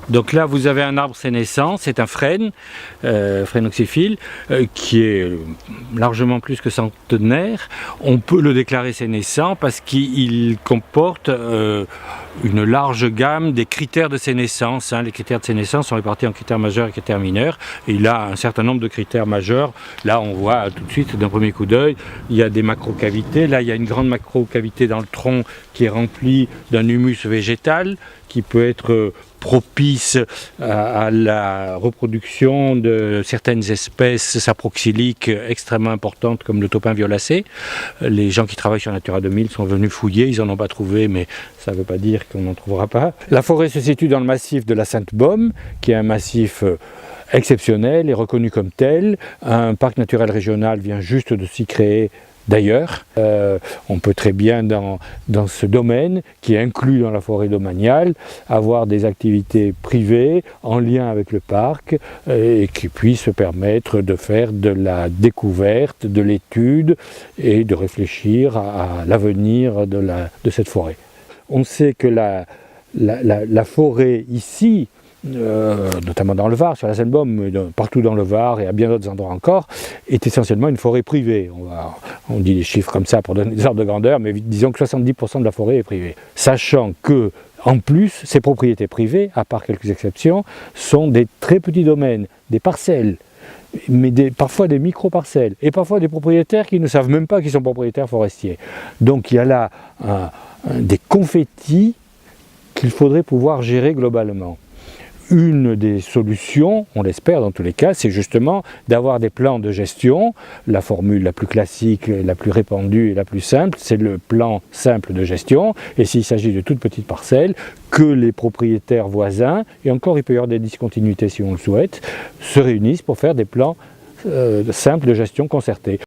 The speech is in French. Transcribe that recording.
Donc là, vous avez un arbre sénescent, c'est un frêne, phrénoxyphile, qui est largement plus que centenaire. On peut le déclarer sénescent parce qu'il comporte une large gamme des critères de sénescence. Les critères de sénescence sont répartis en critères majeurs et critères mineurs. Et il a un certain nombre de critères majeurs. Là, on voit tout de suite, d'un premier coup d'œil, il y a des macrocavités. Là, il y a une grande macrocavité dans le tronc qui est remplie d'un humus végétal qui peut être propice à la reproduction de certaines espèces saproxyliques extrêmement importantes comme le topin violacé. Les gens qui travaillent sur Natura 2000 sont venus fouiller, ils n'en ont pas trouvé, mais ça ne veut pas dire qu'on n'en trouvera pas. La forêt se situe dans le massif de la Sainte-Baume, qui est un massif exceptionnel et reconnu comme tel. Un parc naturel régional vient juste de s'y créer. D'ailleurs, on peut très bien dans ce domaine, qui est inclus dans la forêt domaniale, avoir des activités privées en lien avec le parc et qui puissent permettre de faire de la découverte, de l'étude et de réfléchir à l'avenir de cette forêt. On sait que la forêt ici, notamment dans le Var, sur la Sainte-Baume, partout dans le Var et à bien d'autres endroits encore, est essentiellement une forêt privée. On dit des chiffres comme ça pour donner des ordres de grandeur, mais disons que 70% de la forêt est privée. Sachant que, en plus, ces propriétés privées, à part quelques exceptions, sont des très petits domaines, des parcelles, mais parfois des micro-parcelles, et parfois des propriétaires qui ne savent même pas qu'ils sont propriétaires forestiers. Donc il y a là des confettis qu'il faudrait pouvoir gérer globalement. Une des solutions, on l'espère dans tous les cas, c'est justement d'avoir des plans de gestion. La formule la plus classique, la plus répandue et la plus simple, c'est le plan simple de gestion. Et s'il s'agit de toutes petites parcelles, que les propriétaires voisins, et encore il peut y avoir des discontinuités si on le souhaite, se réunissent pour faire des plans simples de gestion concertés.